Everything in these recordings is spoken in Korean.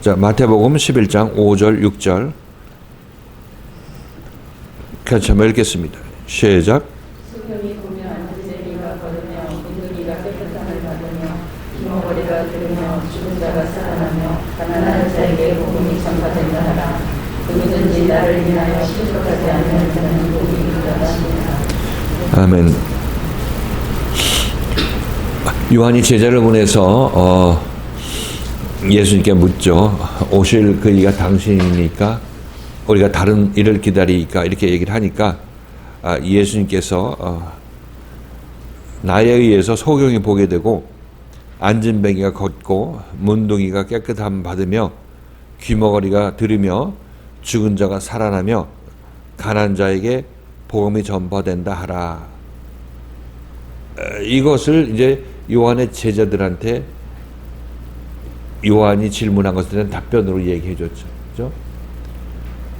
자, 마태복음 11장 5절 6절 같이 한번 읽겠습니다. 시작. 소경이 보면 한세리가 걸으며 인두리가 깨끗함을 받으며 기머거리가 들으며 죽은 자가 살아나며 가난한 자에게 복음이 전파된다 하라. 누구든지 나를 인하여 실족하지 않는 자는 복이 있도다. 아멘. 요한이 제자를 보내서 예수님께 묻죠. 오실 그이가 당신이니까 우리가 다른 일을 기다리니까 이렇게 얘기를 하니까 예수님께서 나에 의해서 소경이 보게 되고 안진뱅이가 걷고 문둥이가 깨끗함 받으며 귀머거리가 들으며 죽은 자가 살아나며 가난한 자에게 복음이 전파된다 하라. 이것을 이제 요한의 제자들한테 요한이 질문한 것에 대한 답변으로 얘기해 줬죠. 그죠?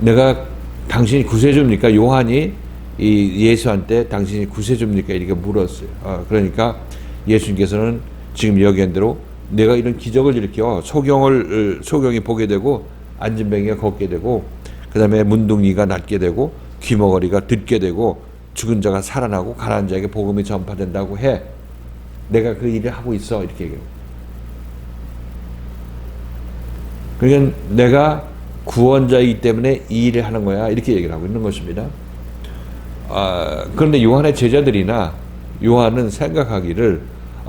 내가 당신이 구세주입니까? 요한이 이 예수한테 당신이 구세주입니까? 이렇게 물었어요. 그러니까 예수님께서는 지금 여기한 대로 내가 이런 기적을 일으켜 소경이 보게 되고 안진뱅이가 걷게 되고 그 다음에 문둥이가 낫게 되고 귀머거리가 듣게 되고 죽은 자가 살아나고 가난한 자에게 복음이 전파된다고 해. 내가 그 일을 하고 있어. 이렇게 얘기해요. 그러니까 내가 구원자이기 때문에 이 일을 하는 거야. 이렇게 얘기를 하고 있는 것입니다. 그런데 요한의 제자들이나 요한은 생각하기를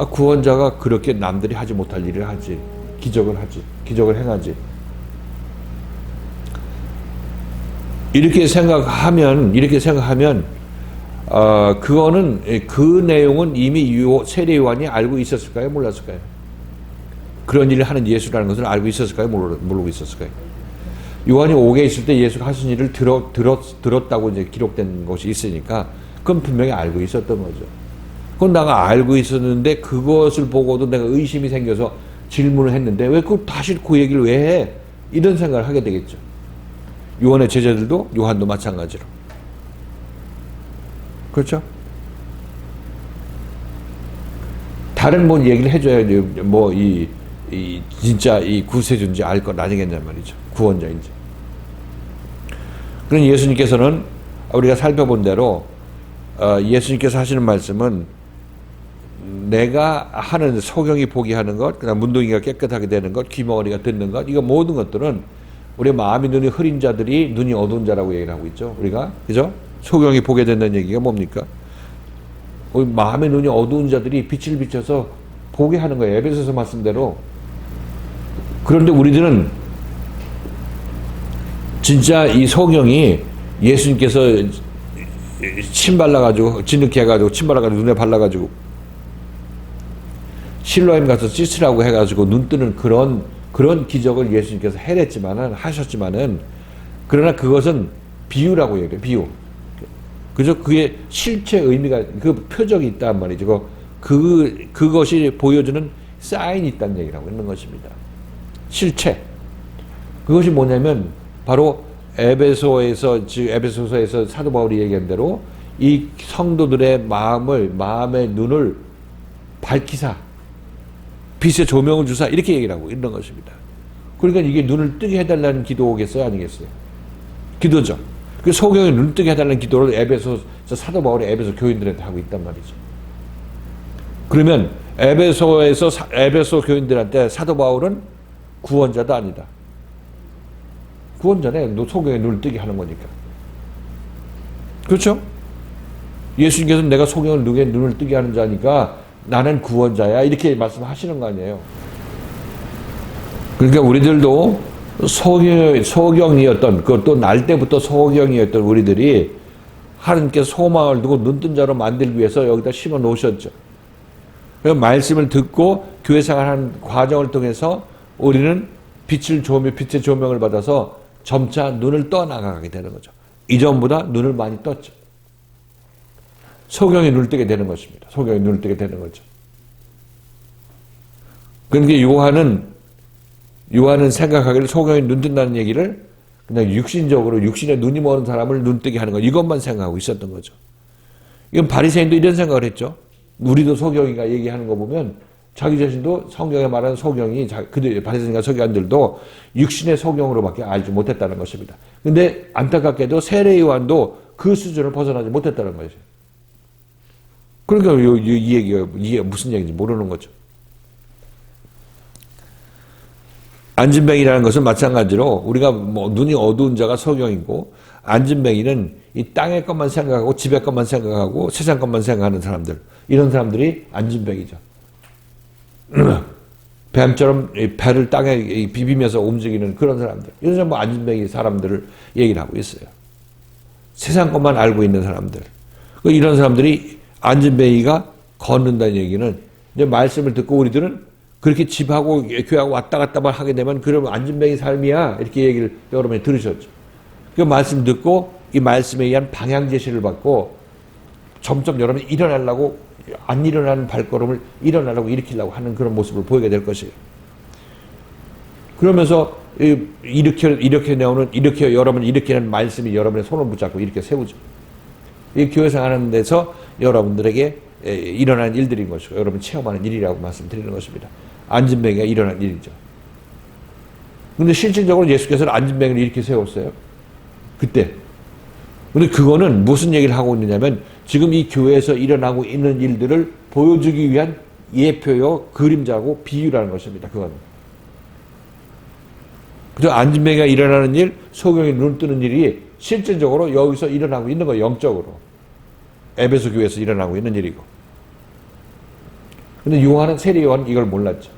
구원자가 그렇게 남들이 하지 못할 일을 하지. 기적을 행하지. 이렇게 생각하면 그거는 그 내용은 이미 세례 요한이 알고 있었을까요? 몰랐을까요? 그런 일을 하는 예수라는 것을 알고 있었을까요? 모르고 있었을까요? 요한이 옥에 있을 때 예수가 하신 일을 들었다고 이제 기록된 것이 있으니까 그건 분명히 알고 있었던 거죠. 그건 내가 알고 있었는데 그것을 보고도 내가 의심이 생겨서 질문을 했는데 왜 다시 그 얘기를 왜 해? 이런 생각을 하게 되겠죠. 요한의 제자들도 요한도 마찬가지로. 그렇죠? 다른 뭐 얘기를 해줘야 뭐 진짜 이 구세주인지 알 건 아니겠냔 말이죠. 구원자인지. 그런 예수님께서는 우리가 살펴본 대로 예수님께서 하시는 말씀은 내가 하는 소경이 보게 하는 것, 그다음 문둥이가 깨끗하게 되는 것, 귀머거리가 듣는 것, 이거 모든 것들은 우리 마음이 눈이 흐린 자들이 눈이 어두운 자라고 얘기를 하고 있죠. 우리가 그죠? 소경이 보게 된다는 얘기가 뭡니까? 우리 마음의 눈이 어두운 자들이 빛을 비춰서 보게 하는 거예요. 에베소서 말씀대로. 그런데 우리들은 진짜 이 소경이 예수님께서 침 발라가지고 진흙해 해가지고 침 발라가지고 눈에 발라가지고 실로암 가서 씻으라고 해가지고 눈 뜨는 그런 기적을 예수님께서 하셨지만은 그러나 그것은 비유라고 얘기해요. 비유. 그죠? 그게 실체 의미가 그 표적이 있단 말이죠. 그것이 보여주는 사인이 있다는 얘기를 하고 있는 것입니다. 실체. 그것이 뭐냐면 바로 에베소서에서 사도 바울이 얘기한 대로 이 성도들의 마음의 눈을 밝히사 빛의 조명을 주사 이렇게 얘기를 하고 있는 것입니다. 그러니까 이게 눈을 뜨게 해달라는 기도겠어요? 아니겠어요? 기도죠. 그 소경이 눈 뜨게 해달라는 기도를 사도 바울이 에베소 교인들한테 하고 있단 말이죠. 그러면 에베소 교인들한테 사도 바울은 구원자도 아니다. 구원자네. 소경의 눈을 뜨게 하는 거니까. 그렇죠? 예수님께서 내가 소경의 눈을 뜨게 하는 자니까 나는 구원자야. 이렇게 말씀하시는 거 아니에요. 그러니까 우리들도 소경이었던, 그것도 날 때부터 소경이었던 우리들이 하나님께서 소망을 두고 눈뜬 자로 만들기 위해서 여기다 심어 놓으셨죠. 그래서 말씀을 듣고 교회 생활하는 과정을 통해서 우리는 빛의 조명을 받아서 점차 눈을 떠나가게 되는 거죠. 이전보다 눈을 많이 떴죠. 소경이 눈을 뜨게 되는 것입니다. 소경이 눈을 뜨게 되는 거죠. 그러니까 요한은 생각하기를 소경이 눈 뜬다는 얘기를 그냥 육신에 눈이 먼 사람을 눈 뜨게 하는 것, 이것만 생각하고 있었던 거죠. 이건 바리새인도 이런 생각을 했죠. 우리도 소경이가 얘기하는 거 보면 자기 자신도 성경에 말하는 소경이 그들 바리새인과 서기관들도 육신의 소경으로밖에 알지 못했다는 것입니다. 근데 안타깝게도 세례 요한도 그 수준을 벗어나지 못했다는 거죠. 그러니까 이 얘기가 이게 무슨 얘기인지 모르는 거죠. 안진뱅이라는 것은 마찬가지로 우리가 뭐 눈이 어두운 자가 소경이고, 안진뱅이는 이 땅의 것만 생각하고 집의 것만 생각하고 세상 것만 생각하는 사람들, 이런 사람들이 안진뱅이죠. 뱀처럼 배를 땅에 비비면서 움직이는 그런 사람들, 이런 사람 뭐 안진뱅이 사람들을 얘기를 하고 있어요. 세상 것만 알고 있는 사람들, 이런 사람들이 안진뱅이가 걷는다는 얘기는, 이제 말씀을 듣고 우리들은 그렇게 집하고 교회하고 왔다 갔다만 하게 되면 그러면 안진뱅이 삶이야, 이렇게 얘기를 여러분이 들으셨죠. 그 말씀 듣고 이 말씀에 의한 방향 제시를 받고 점점 여러분이 일어나려고, 안 일어나는 발걸음을 일어나려고 일으키려고 하는 그런 모습을 보이게 될 것이에요. 그러면서 이렇게 나오는, 이렇게 여러분 일으키는 말씀이 여러분의 손을 붙잡고 이렇게 세우죠. 이 교회 생활하는 데서 여러분들에게 일어나는 일들인 것이고, 여러분 체험하는 일이라고 말씀드리는 것입니다. 안진뱅이가 일어난 일이죠. 근데 실질적으로 예수께서는 안진뱅이를 이렇게 세웠어요. 그때. 근데 그거는 무슨 얘기를 하고 있느냐면, 지금 이 교회에서 일어나고 있는 일들을 보여주기 위한 예표요, 그림자고 비유라는 것입니다. 그건. 그래서 안진뱅이가 일어나는 일, 소경이 눈 뜨는 일이 실질적으로 여기서 일어나고 있는 거예요. 영적으로. 에베소 교회에서 일어나고 있는 일이고. 근데 요한은, 세례 요한은 이걸 몰랐죠.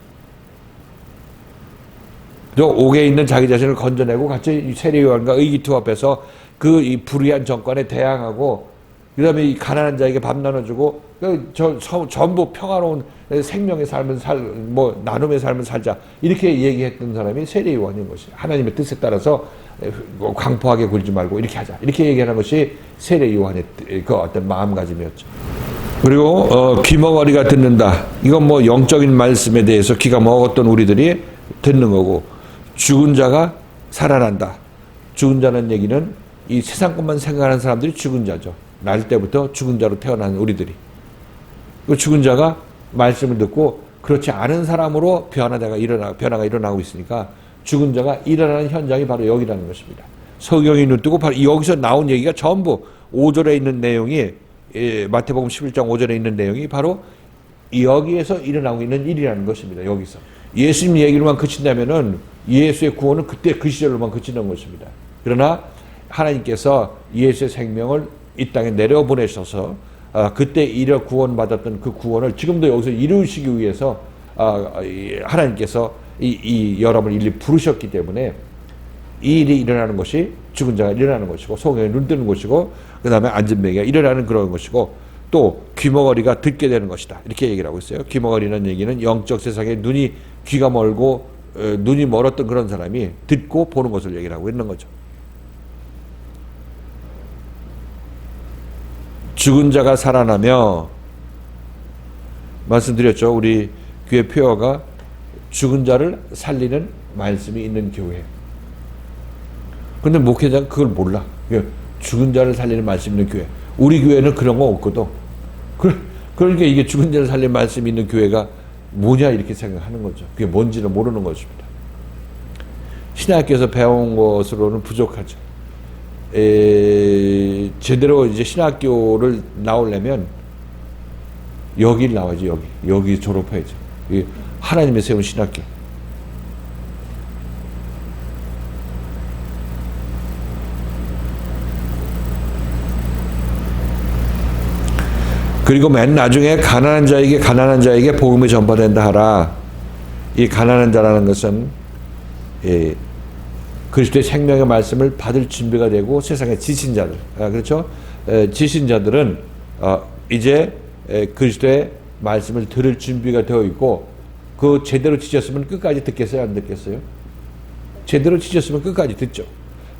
저 옥에 있는 자기 자신을 건져내고 같이 세례 요한과 의기투합해서 그 이 불의한 정권에 대항하고, 그 다음에 이 가난한 자에게 밥 나눠주고, 전부 평화로운 생명의 삶을 나눔의 삶을 살자, 이렇게 얘기했던 사람이 세례 요한인 것이에요. 하나님의 뜻에 따라서 광포하게 굴지 말고 이렇게 하자, 이렇게 얘기하는 것이 세례 요한의 그 어떤 마음가짐이었죠. 그리고 귀머거리가 듣는다. 이건 뭐 영적인 말씀에 대해서 귀가 먹었던 우리들이 듣는 거고, 죽은 자가 살아난다. 죽은 자는 얘기는 이 세상 것만 생각하는 사람들이 죽은 자죠. 날 때부터 죽은 자로 태어난 우리들이. 그 죽은 자가 말씀을 듣고 그렇지 않은 사람으로 변화가 일어나고 있으니까, 죽은 자가 일어나는 현장이 바로 여기라는 것입니다. 서경이 눈 뜨고, 바로 여기서 나온 얘기가 전부 5절에 있는 내용이, 마태복음 11장 5절에 있는 내용이 바로 여기에서 일어나고 있는 일이라는 것입니다. 여기서. 예수님 얘기로만 그친다면은 예수의 구원은 그때 그 시절로만 그치는 것입니다. 그러나 하나님께서 예수의 생명을 이 땅에 내려보내셔서 그때 이뤄 구원받았던 그 구원을 지금도 여기서 이루시기 위해서 하나님께서 이 여러분을 일일이 부르셨기 때문에 이 일이 일어나는 것이 죽은 자가 일어나는 것이고, 소경이 눈 뜨는 것이고, 그 다음에 안진뱅이가 일어나는 그런 것이고, 또 귀머거리가 듣게 되는 것이다, 이렇게 얘기를 하고 있어요. 귀머거리는 얘기는 영적 세상에 귀가 멀고 눈이 멀었던 그런 사람이 듣고 보는 것을 얘기를 하고 있는 거죠. 죽은 자가 살아나며, 말씀드렸죠. 우리 교회 표어가 죽은 자를 살리는 말씀이 있는 교회. 근데 목회자는 그걸 몰라. 죽은 자를 살리는 말씀이 있는 교회. 우리 교회는 그런 거 없거든. 그러니까 이게 죽은 자를 살리는 말씀이 있는 교회가 뭐냐, 이렇게 생각하는 거죠. 그게 뭔지는 모르는 것입니다. 신학교에서 배운 것으로는 부족하죠. 제대로 이제 신학교를 나오려면 여기를 나와야지. 여기 졸업해야죠. 하나님의 세운 신학교. 그리고 맨 나중에 가난한 자에게 복음이 전파된다 하라. 이 가난한 자라는 것은 그리스도의 생명의 말씀을 받을 준비가 되고 세상의 지신 자들, 그렇죠? 지신 자들은 이제 그리스도의 말씀을 들을 준비가 되어 있고, 그 제대로 지셨으면 끝까지 듣겠어요, 안 듣겠어요? 제대로 지셨으면 끝까지 듣죠.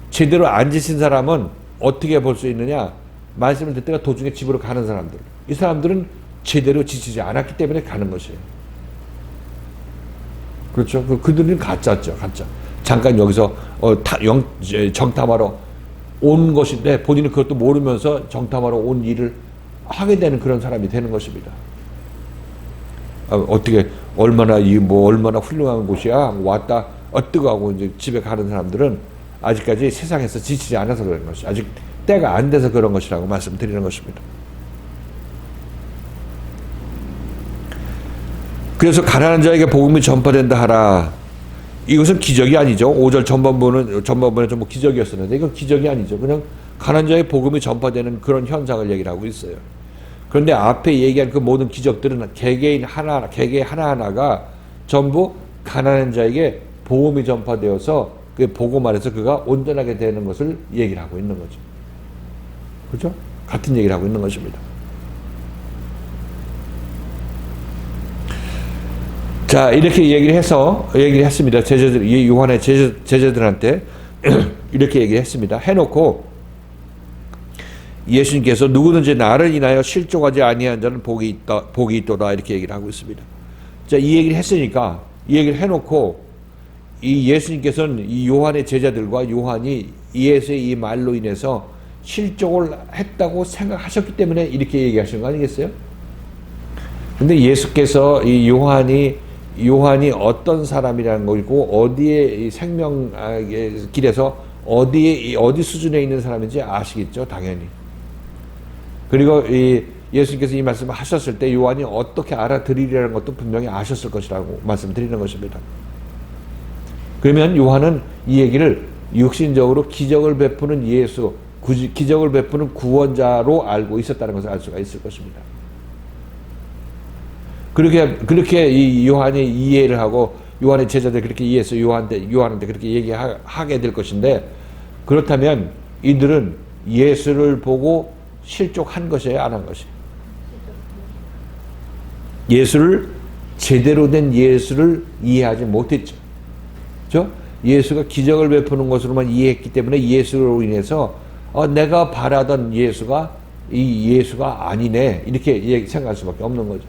제대로 안 지신 사람은 어떻게 볼 수 있느냐? 말씀을 듣다가 도중에 집으로 가는 사람들. 이 사람들은 제대로 지치지 않았기 때문에 가는 것이에요. 그렇죠? 그들은 가짜죠, 가짜. 잠깐 여기서 정탐하러 온 것인데 본인은 그것도 모르면서 정탐하러 온 일을 하게 되는 그런 사람이 되는 것입니다. 어떻게 얼마나 얼마나 훌륭한 곳이야 왔다 뜨거하고 이제 집에 가는 사람들은 아직까지 세상에서 지치지 않아서 그런 것이 아직 때가 안 돼서 그런 것이라고 말씀드리는 것입니다. 그래서 가난한 자에게 복음이 전파된다 하라. 이것은 기적이 아니죠. 5절 전반부는 좀 기적이었었는데 이건 기적이 아니죠. 그냥 가난한 자에게 복음이 전파되는 그런 현상을 얘기를 하고 있어요. 그런데 앞에 얘기한 그 모든 기적들은 개개인 하나하나가 전부 가난한 자에게 복음이 전파되어서 그 복음 안에서 그가 온전하게 되는 것을 얘기를 하고 있는 거죠. 그렇죠? 같은 얘기를 하고 있는 것입니다. 자, 이렇게 얘기를 했습니다. 요한의 제자들한테 이렇게 얘기를 했습니다. 해놓고 예수님께서 누구든지 나를 인하여 실족하지 아니한 자는 복이 있도다 이렇게 얘기를 하고 있습니다. 자, 이 얘기를 했으니까 이 얘기를 해놓고 이 예수님께서는 이 요한의 제자들과 요한이 예수의 이 말로 인해서 실족을 했다고 생각하셨기 때문에 이렇게 얘기하시는 거 아니겠어요? 근데 예수께서 이 요한이 어떤 사람이라는 거고 어디에 이 생명의 길에서 어디 수준에 있는 사람인지 아시겠죠, 당연히. 그리고 이 예수님께서 이 말씀을 하셨을 때 요한이 어떻게 알아들으리라는 것도 분명히 아셨을 것이라고 말씀드리는 것입니다. 그러면 요한은 이 얘기를 육신적으로 기적을 베푸는 기적을 베푸는 구원자로 알고 있었다는 것을 알 수가 있을 것입니다. 그렇게 이 요한이 이해를 하고 요한의 제자들이 그렇게 이해해서 요한한테 그렇게 얘기하게 될 것인데, 그렇다면 이들은 예수를 보고 실족한 것이에요, 안 한 것이에요? 제대로 된 예수를 이해하지 못했죠. 그렇죠? 예수가 기적을 베푸는 것으로만 이해했기 때문에 예수로 인해서 내가 바라던 예수가 이 예수가 아니네 이렇게 생각할 수밖에 없는 거죠.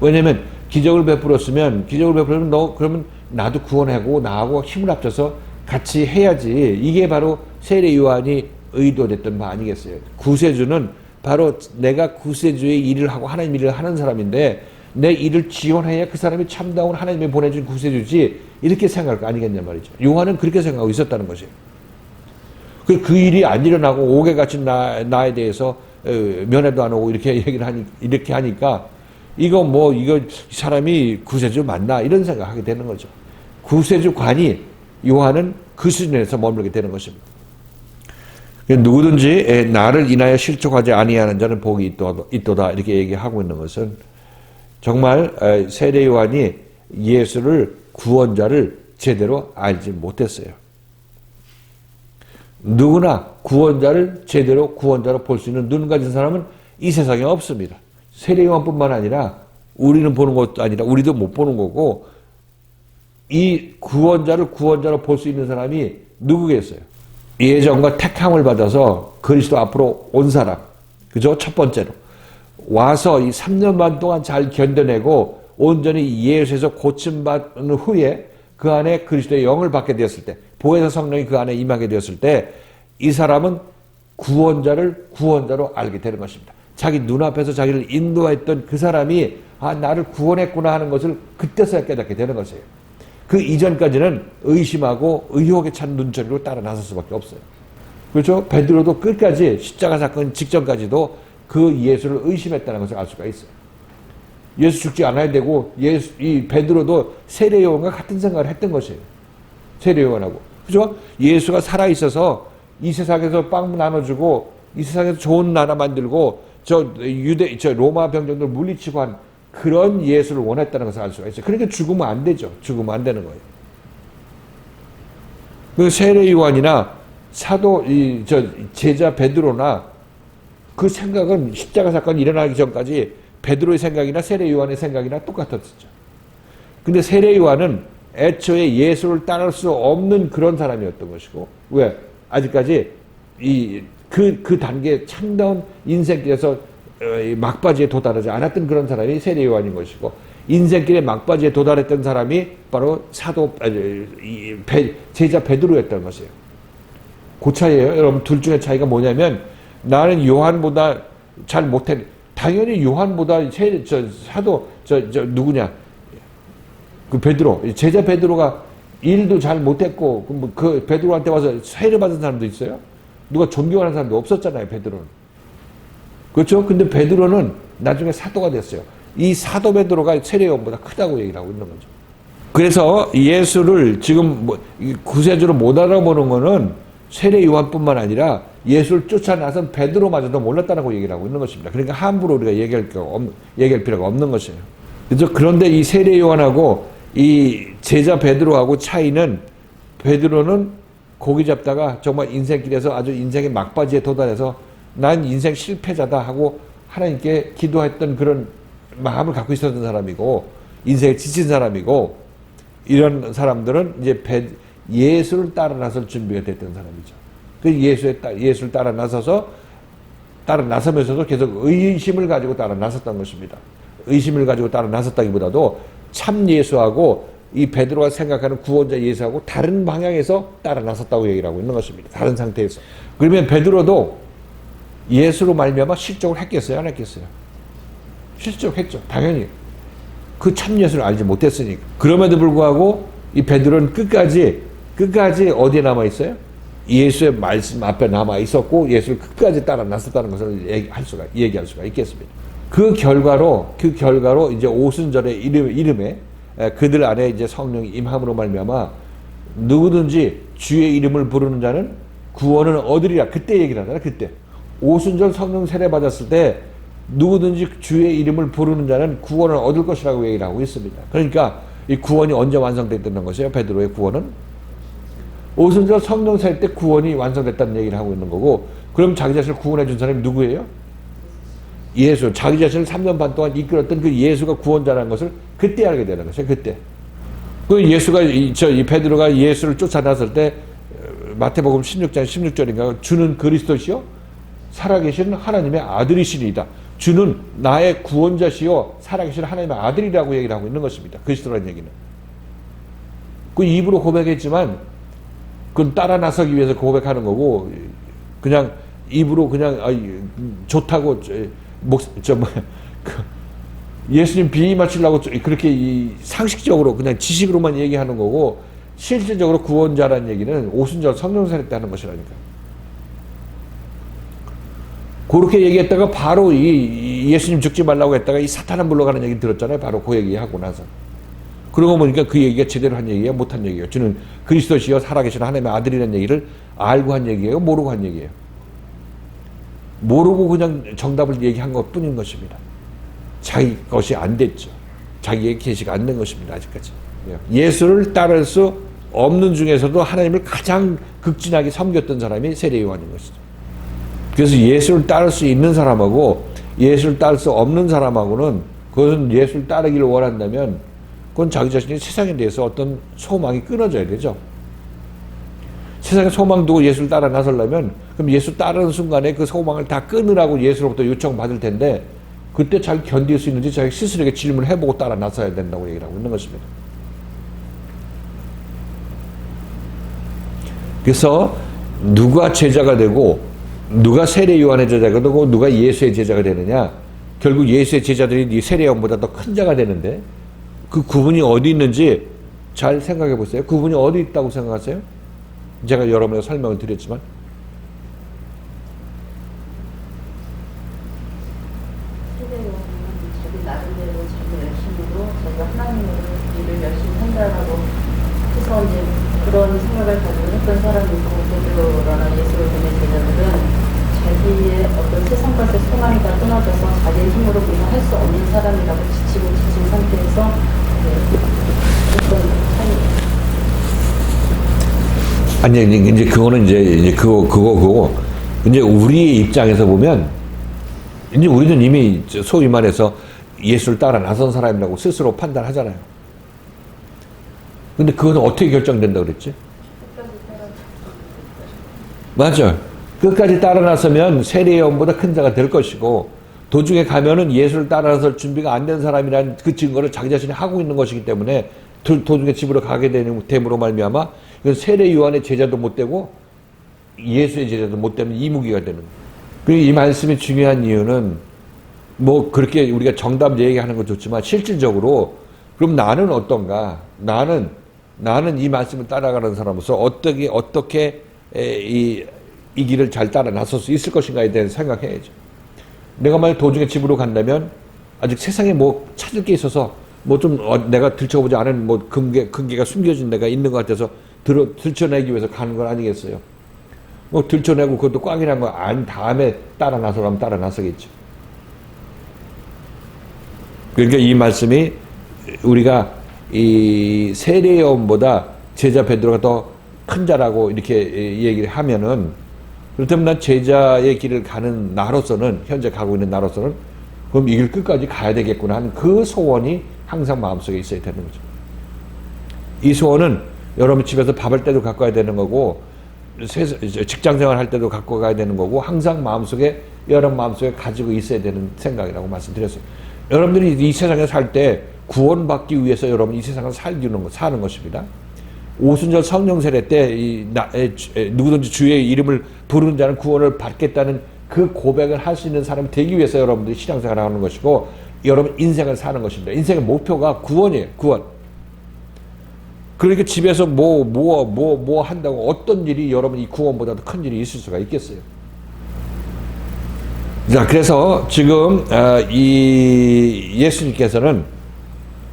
왜냐하면 기적을 베풀었으면 그러면 나도 구원하고 나하고 힘을 합쳐서 같이 해야지. 이게 바로 세례 요한이 의도됐던 바 아니겠어요? 구세주는 바로 내가 구세주의 일을 하고 하나님 일을 하는 사람인데 내 일을 지원해야 그 사람이 참다운 하나님이 보내준 구세주지 이렇게 생각할 거 아니겠냐 말이죠. 요한은 그렇게 생각하고 있었다는 것이에요. 그 일이 안 일어나고 옥에 갇힌 나에 대해서 면회도 안 오고 이렇게 하니까 이거 이 사람이 구세주 맞나 이런 생각하게 되는 거죠. 구세주관이 요한은 그 수준에서 머물게 되는 것입니다. 누구든지 나를 인하여 실족하지 아니하는 자는 복이 있도다 이렇게 얘기하고 있는 것은 정말 세례 요한이 예수를 구원자를 제대로 알지 못했어요. 누구나 제대로 구원자로 볼 수 있는 눈 가진 사람은 이 세상에 없습니다. 세례 요한뿐만 아니라 우리는 보는 것도 아니라 우리도 못 보는 거고, 이 구원자를 구원자로 볼 수 있는 사람이 누구겠어요? 예정과 택함을 받아서 그리스도 앞으로 온 사람, 그죠? 첫 번째로 와서 이 3년 반 동안 잘 견뎌내고 온전히 예수에서 고침받은 후에 그 안에 그리스도의 영을 받게 되었을 때, 보혜사 성령이 그 안에 임하게 되었을 때 이 사람은 구원자를 구원자로 알게 되는 것입니다. 자기 눈앞에서 자기를 인도했던 그 사람이 나를 구원했구나 하는 것을 그때서야 깨닫게 되는 것이에요. 그 이전까지는 의심하고 의혹에 찬 눈초리로 따라 나설 수밖에 없어요. 그렇죠? 베드로도 끝까지 십자가 사건 직전까지도 그 예수를 의심했다는 것을 알 수가 있어요. 예수 죽지 않아야 되고 이 베드로도 세례 요한과 같은 생각을 했던 것이에요. 세례 요한하고. 그렇죠? 예수가 살아 있어서 이 세상에서 빵 나눠주고 이 세상에서 좋은 나라 만들고 저 로마 병정들 물리치고 한 그런 예수를 원했다는 것을 알 수가 있어요. 그러니까 죽으면 안 되죠. 죽으면 안 되는 거예요. 그 세례 요한이나 제자 베드로나 그 생각은 십자가 사건이 일어나기 전까지 베드로의 생각이나 세례 요한의 생각이나 똑같았죠. 근데 세례 요한은 애초에 예수를 따를 수 없는 그런 사람이었던 것이고, 왜? 아직까지 그 단계 참다운 인생길에서 막바지에 도달하지 않았던 그런 사람이 세례 요한인 것이고, 인생길의 막바지에 도달했던 사람이 바로 제자 베드로였던 것이에요. 그 차이예요. 여러분, 둘 중에 차이가 뭐냐면, 나는 요한보다 잘 못해. 당연히 요한보다 누구냐? 그 베드로, 제자 베드로가 일도 잘 못했고, 그 베드로한테 와서 세례 받은 사람도 있어요? 누가 존경하는 사람도 없었잖아요, 베드로는. 그렇죠? 근데 베드로는 나중에 사도가 됐어요. 이 사도 베드로가 세례 요한보다 크다고 얘기를 하고 있는 거죠. 그래서 예수를 지금 구세주로 못 알아보는 거는 세례 요한뿐만 아니라 예수를 쫓아나선 베드로마저도 몰랐다고 얘기를 하고 있는 것입니다. 그러니까 함부로 우리가 얘기할 필요가 없는 것이에요. 그래서 그런데 이 세례 요한하고 이 제자 베드로하고 차이는, 베드로는 고기 잡다가 정말 인생길에서 아주 인생의 막바지에 도달해서 난 인생 실패자다 하고 하나님께 기도했던 그런 마음을 갖고 있었던 사람이고, 인생에 지친 사람이고, 이런 사람들은 이제 예수를 따라 나설 준비가 됐던 사람이죠. 그 예수를 따라 나서면서도 계속 의심을 가지고 따라 나섰던 것입니다. 의심을 가지고 따라 나섰다기보다도 참 예수하고 이 베드로가 생각하는 구원자 예수하고 다른 방향에서 따라 나섰다고 얘기를 하고 있는 것입니다. 다른 상태에서. 그러면 베드로도 예수로 말미암아 실족을 했겠어요? 안 했겠어요? 실족했죠. 당연히. 그 참 예수를 알지 못했으니까. 그럼에도 불구하고 이 베드로는 끝까지 어디에 남아 있어요? 예수의 말씀 앞에 남아 있었고 예수를 끝까지 따라 나섰다는 것을 얘기할 수가 있겠습니다. 그 결과로 이제 오순절의 이름에 그들 안에 이제 성령이 임함으로 말미암아 누구든지 주의 이름을 부르는 자는 구원을 얻으리라. 그때 얘기를 하잖아요. 그때 오순절 성령 세례 받았을 때 누구든지 주의 이름을 부르는 자는 구원을 얻을 것이라고 얘기를 하고 있습니다. 그러니까 이 구원이 언제 완성됐다는 것이에요? 베드로의 구원은 오순절 성령 세례 때 구원이 완성됐다는 얘기를 하고 있는 거고, 그럼 자기 자신을 구원해 준 사람이 누구예요? 예수. 자기 자신을 3년 반 동안 이끌었던 그 예수가 구원자라는 것을 그때 알게 되는 것이에요. 그때. 그 예수가 이 베드로가 예수를 쫓아 나설 때 마태복음 16장 16절인가 주는 그리스도시요 살아계신 하나님의 아들이시니이다. 주는 나의 구원자시요 살아계신 하나님의 아들이라고 얘기를 하고 있는 것입니다. 그리스도라는 얘기는. 그 입으로 고백했지만 그건 따라 나서기 위해서 고백하는 거고, 그냥 입으로 그냥 좋다고 예수님 비위 맞추려고 그렇게 상식적으로 그냥 지식으로만 얘기하는 거고, 실질적으로 구원자라는 얘기는 오순절 성령 세례 때 하는 것이라니까. 그렇게 얘기했다가 바로 이 예수님 죽지 말라고 했다가 이 사탄은 물러가는 얘기 들었잖아요. 바로 그 얘기하고 나서. 그러고 보니까 그 얘기가 제대로 한 얘기예요? 못한 얘기예요? 주는 그리스도시여 살아계신 하나님의 아들이라는 얘기를 알고 한 얘기예요? 모르고 한 얘기예요? 모르고 그냥 정답을 얘기한 것 뿐인 것입니다. 자기 것이 안 됐죠. 자기의 계시가 안 된 것입니다. 아직까지. 예수를 따를 수 없는 중에서도 하나님을 가장 극진하게 섬겼던 사람이 세례 요한인 것이죠. 그래서 예수를 따를 수 있는 사람하고 예수를 따를 수 없는 사람하고는, 그것은 예수를 따르기를 원한다면 그건 자기 자신이 세상에 대해서 어떤 소망이 끊어져야 되죠. 세상에 소망 두고 예수를 따라 나서려면 그럼 예수 따르는 순간에 그 소망을 다 끊으라고 예수로부터 요청받을 텐데, 그때 자기 견딜 수 있는지 자기 스스로에게 질문을 해보고 따라 나서야 된다고 얘기를 하고 있는 것입니다. 그래서 누가 제자가 되고 누가 세례 요한의 제자가 되고 누가 예수의 제자가 되느냐, 결국 예수의 제자들이 세례 요한보다 더 큰 자가 되는데, 그 구분이 어디 있는지 잘 생각해 보세요. 구분이 어디 있다고 생각하세요? 제가 여러분에게 설명을 드렸지만, 세례 요한은 자기 나름대로 자기 열심으로 자기가 하나님의 일을 열심히 한다라고 해서 이제 그런 생각을 가지고 했던 사람이고, 베드로나 예수를 믿는 제자들은 자기의 어떤 세상과의 소망이 다 끊어져서 자기의 힘으로 그냥 할 수 없는 사람이라고 지친 상태에서 어떤 아니 이제 그거는 이제 그거 이제 우리 입장에서 보면 이제 우리는 이미 소위 말해서 예수를 따라 나선 사람이라고 스스로 판단하잖아요. 근데 그건 어떻게 결정된다고 그랬지? 맞아. 끝까지 따라 나서면 세례 요한보다 큰 자가 될 것이고, 도중에 가면은 예수를 따라 나설 준비가 안 된 사람이라는 그 증거를 자기 자신이 하고 있는 것이기 때문에 도중에 집으로 가게 됨으로 말미암아 이건 세례 요한의 제자도 못 되고 예수의 제자도 못 되는 이무기가 되는 거예요. 그리고 이 말씀이 중요한 이유는 뭐 그렇게 우리가 정답 얘기하는 건 좋지만 실질적으로 그럼 나는 어떤가? 나는 이 말씀을 따라가는 사람으로서 어떻게 이 길을 잘 따라 나설 수 있을 것인가에 대해서 생각해야죠. 내가 만약 도중에 집으로 간다면 아직 세상에 뭐 찾을 게 있어서 뭐 좀 내가 들춰보지 않은 뭐 근개가 숨겨진 데가 있는 것 같아서 들춰내기 위해서 가는 건 아니겠어요. 뭐 들춰내고 그것도 꽝이란 거 안 다음에 따라 나서라면 따라 나서겠죠. 그러니까 이 말씀이 우리가 이 세례요한보다 제자 베드로가 더 큰 자라고 이렇게 얘기를 하면은 그렇다면 난 제자의 길을 가는 나로서는 현재 가고 있는 나로서는 그럼 이 길 끝까지 가야 되겠구나 하는 그 소원이 항상 마음속에 있어야 되는 거죠. 이 소원은 여러분 집에서 밥할 때도 갖고 가야 되는 거고 직장생활 할 때도 갖고 가야 되는 거고 항상 마음속에 여러분 마음속에 가지고 있어야 되는 생각이라고 말씀드렸어요. 여러분들이 이 세상에 살 때 구원받기 위해서 여러분 이 세상을 사는 것입니다. 오순절 성령 세례 때 누구든지 주의 이름을 부르는 자는 구원을 받겠다는 그 고백을 할 수 있는 사람이 되기 위해서 여러분들이 신앙생활을 하는 것이고 여러분 인생을 사는 것입니다. 인생의 목표가 구원이에요. 구원. 그러니까 집에서 뭐 한다고 어떤 일이 여러분 이 구원보다도 큰 일이 있을 수가 있겠어요. 자, 그래서 지금 이 예수님께서는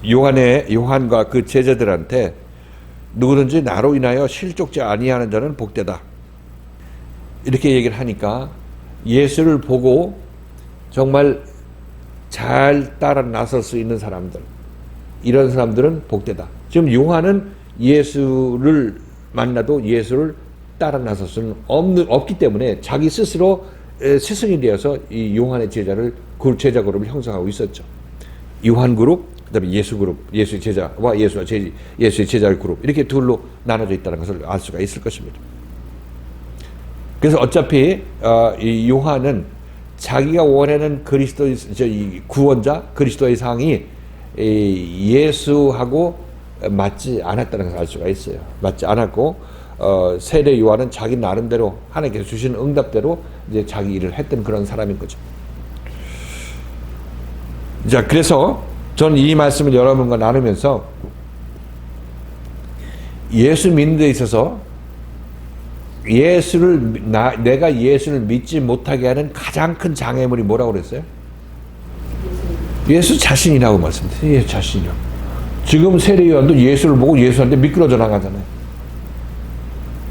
요한과 그 제자들한테 누구든지 나로 인하여 실족지 아니하는 자는 복되다. 이렇게 얘기를 하니까 예수를 보고 정말 잘 따라 나설 수 있는 사람들, 이런 사람들은 복되다. 지금 요한은 예수를 만나도 예수를 따라 나설 수는 없기 때문에 자기 스스로 스승이 되어서 이 요한의 제자 그룹을 형성하고 있었죠. 요한 그룹, 그다음에 예수 그룹, 예수의 제자와 예수의 제자 그룹 이렇게 둘로 나눠져 있다는 것을 알 수가 있을 것입니다. 그래서 어차피 이 요한은 자기가 원하는 그리스도의 구원자, 그리스도의 상이 예수하고 맞지 않았다는 것을 알 수가 있어요. 맞지 않았고 세례 요한은 자기 나름대로 하나님께서 주시는 응답대로 이제 자기 일을 했던 그런 사람인 거죠. 자, 그래서 저는 이 말씀을 여러분과 나누면서 예수 믿는 데 있어서 내가 예수를 믿지 못하게 하는 가장 큰 장애물이 뭐라고 그랬어요? 예수 자신이라고 말씀드렸어요. 예수 자신이요. 지금 세례요한도 예수를 보고 예수한테 미끄러져 나가잖아요.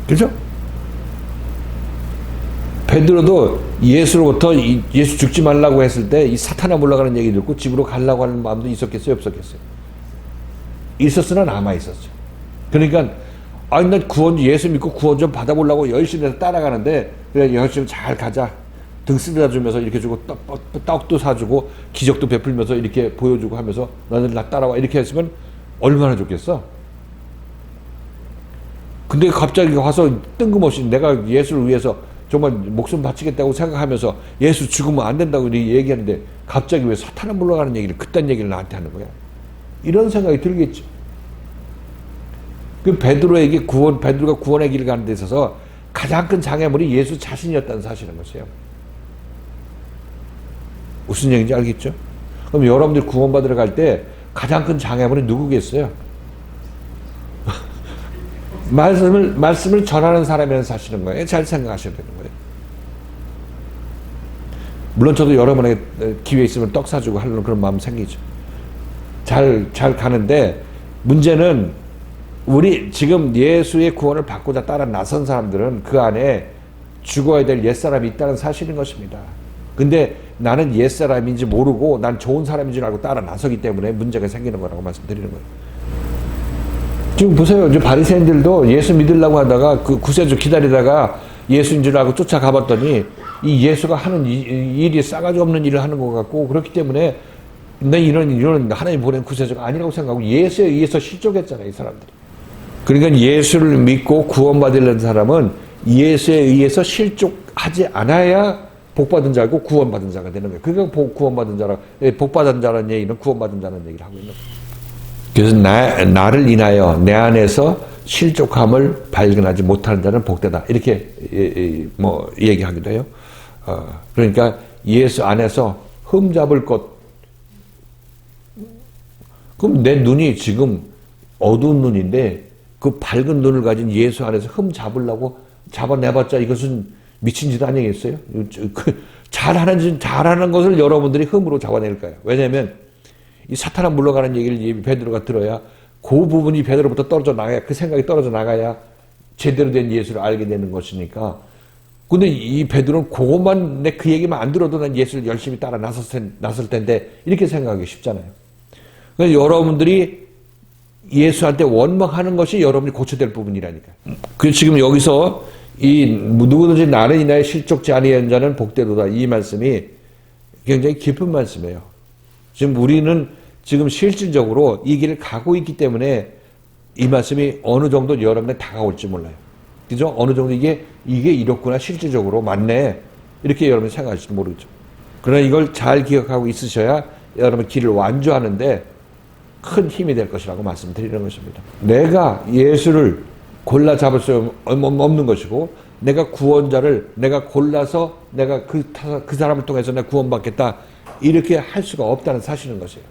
그죠? 베드로도 예수로부터 예수 죽지 말라고 했을 때 이 사탄아 물러가는 얘기 듣고 집으로 가려고 하는 마음도 있었겠어요? 없었겠어요? 있었으나 남아 있었죠. 그러니까 아니 난 예수 믿고 구원 좀 받아보려고 열심히 해서 따라가는데 그래 열심히 잘 가자. 등 쓸어다 주면서 이렇게 주고 떡도 사주고 기적도 베풀면서 이렇게 보여주고 하면서 너는 나 따라와 이렇게 했으면 얼마나 좋겠어? 근데 갑자기 와서 뜬금없이 내가 예수를 위해서 정말 목숨 바치겠다고 생각하면서 예수 죽으면 안 된다고 얘기하는데 갑자기 왜 사탄을 물러가는 얘기를 그딴 얘기를 나한테 하는 거야? 이런 생각이 들겠죠. 그 베드로가 구원의 길을 가는 데 있어서 가장 큰 장애물이 예수 자신이었다는 사실인 것이에요. 무슨 얘기인지 알겠죠? 그럼 여러분들 구원받으러 갈 때 가장 큰 장애물이 누구겠어요? 말씀을 전하는 사람이라는 사실인 거예요. 잘 생각하셔야 되는 거예요. 물론 저도 여러분에게 기회 있으면 떡 사주고 하려는 그런 마음 생기죠. 잘 가는데 문제는 우리 지금 예수의 구원을 받고자 따라 나선 사람들은 그 안에 죽어야 될 옛사람이 있다는 사실인 것입니다. 근데 나는 옛사람인지 모르고 난 좋은 사람인 줄 알고 따라 나서기 때문에 문제가 생기는 거라고 말씀드리는 거예요. 지금 보세요. 이제 바리새인들도 예수 믿으려고 하다가 그 구세주 기다리다가 예수인 줄 알고 쫓아가 봤더니 이 예수가 하는 일이 싸가지 없는 일을 하는 것 같고 그렇기 때문에 내 이런 하나님 보낸 구세주가 아니라고 생각하고 예수에 의해서 실족했잖아요. 이 사람들이. 그러니까 예수를 믿고 구원받으려는 사람은 예수에 의해서 실족하지 않아야 복받은 자고 구원받은 자가 되는 거예요. 그러니까 구원받은 자라, 복받은 자라는 얘기는 구원받은 자라는 얘기를 하고 있는 거예요. 그래서 나를 인하여 내 안에서 실족함을 발견하지 못하는 자는 복되다. 이렇게 얘기하기도 해요. 그러니까 예수 안에서 흠잡을 것. 그럼 내 눈이 지금 어두운 눈인데 그 밝은 눈을 가진 예수 안에서 흠 잡으려고 잡아내봤자 이것은 미친 짓 아니겠어요? 잘하는 것을 여러분들이 흠으로 잡아낼 거예요. 왜냐하면 이 사탄아 물러가는 얘기를 베드로가 들어야 그 부분이 베드로부터 떨어져 나가야, 그 생각이 떨어져 나가야 제대로 된 예수를 알게 되는 것이니까. 근데 이 베드로는 그것만, 그 얘기만 안 들어도 난 예수를 열심히 따라 나설 텐데 이렇게 생각하기 쉽잖아요. 그러니까 여러분들이 예수한테 원망하는 것이 여러분이 고쳐야 될 부분이라니까. 그래서 지금 여기서 이 누구든지 나는 이나에 실족지 아니한 자는 복되도다, 이 말씀이 굉장히 깊은 말씀이에요. 지금 우리는 지금 실질적으로 이 길을 가고 있기 때문에 이 말씀이 어느 정도 여러분에 다가올지 몰라요. 그죠? 어느 정도 이게 이렇구나, 실질적으로 맞네, 이렇게 여러분이 생각하실지 모르죠. 그러나 이걸 잘 기억하고 있으셔야 여러분 길을 완주하는데 큰 힘이 될 것이라고 말씀드리는 것입니다. 내가 예수를 골라 잡을 수 없는 것이고, 내가 구원자를 내가 골라서 내가 그 사람을 통해서 내가 구원받겠다, 이렇게 할 수가 없다는 사실인 것이에요.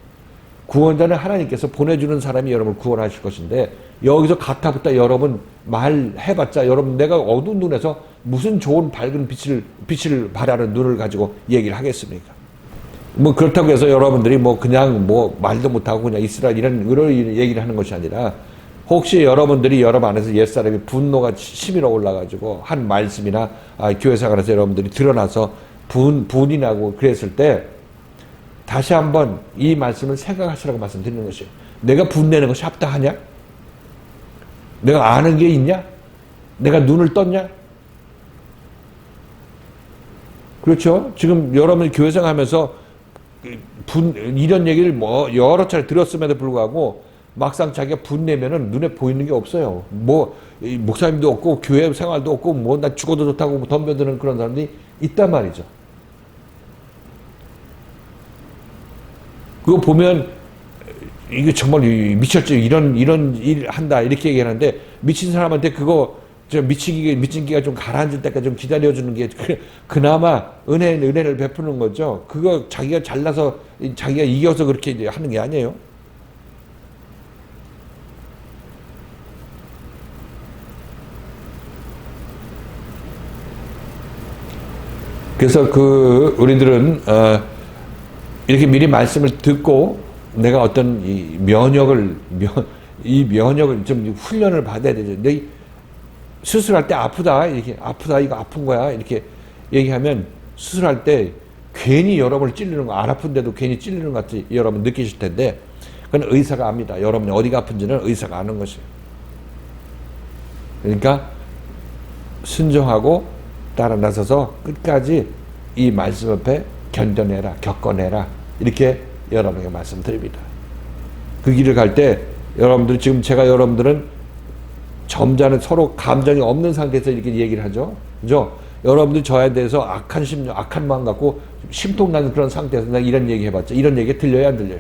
구원자는 하나님께서 보내주는 사람이 여러분을 구원하실 것인데, 여기서 가타부터 여러분 말해봤자 여러분 내가 어두운 눈에서 무슨 좋은 밝은 빛을 발하는 눈을 가지고 얘기를 하겠습니까? 뭐 그렇다고 해서 여러분들이 뭐 그냥 뭐 말도 못하고 그냥 이스라엘 이런 얘기를 하는 것이 아니라, 혹시 여러분들이 여러분 안에서 옛사람이 분노가 치밀어 올라가지고 한 말씀이나 교회 생활에서 여러분들이 드러나서 분이 나고 그랬을 때 다시 한번 이 말씀을 생각하시라고 말씀드리는 것이에요. 내가 분내는 것이 합당하냐? 내가 아는 게 있냐? 내가 눈을 떴냐? 그렇죠? 지금 여러분이 교회 생활하면서 이런 얘기를 뭐 여러 차례 들었음에도 불구하고 막상 자기가 분내면은 눈에 보이는 게 없어요. 뭐 목사님도 없고 교회 생활도 없고 뭐 나 죽어도 좋다고 뭐 덤벼드는 그런 사람들이 있단 말이죠. 그거 보면 이게 정말 미쳤지, 이런 일 한다, 이렇게 얘기하는데, 미친 사람한테 그거 미친 기가 좀 가라앉을 때까지 좀 기다려주는 게 그나마 은혜를 베푸는 거죠. 그거 자기가 잘나서 자기가 이겨서 그렇게 하는 게 아니에요. 그래서 우리들은 이렇게 미리 말씀을 듣고 내가 어떤 이 면역을 좀 훈련을 받아야 되죠. 내 수술할 때 아프다, 이렇게 아프다, 이거 아픈 거야, 이렇게 얘기하면 수술할 때 괜히 여러분을 찔르는 거, 안 아픈데도 괜히 찔르는 것 같이 여러분 느끼실 텐데, 그건 의사가 압니다. 여러분이 어디가 아픈지는 의사가 아는 것이에요. 그러니까 순종하고 따라 나서서 끝까지 이 말씀 앞에 견뎌내라, 겪어내라, 이렇게 여러분에게 말씀드립니다. 그 길을 갈 때 여러분들이 지금 제가 여러분들은 점잖은 서로 감정이 없는 상태에서 이렇게 얘기를 하죠. 그죠? 여러분들이 저에 대해서 악한 심령, 악한 마음 갖고 심통나는 그런 상태에서 내가 이런 얘기 해봤자 이런 얘기 들려요, 안 들려요?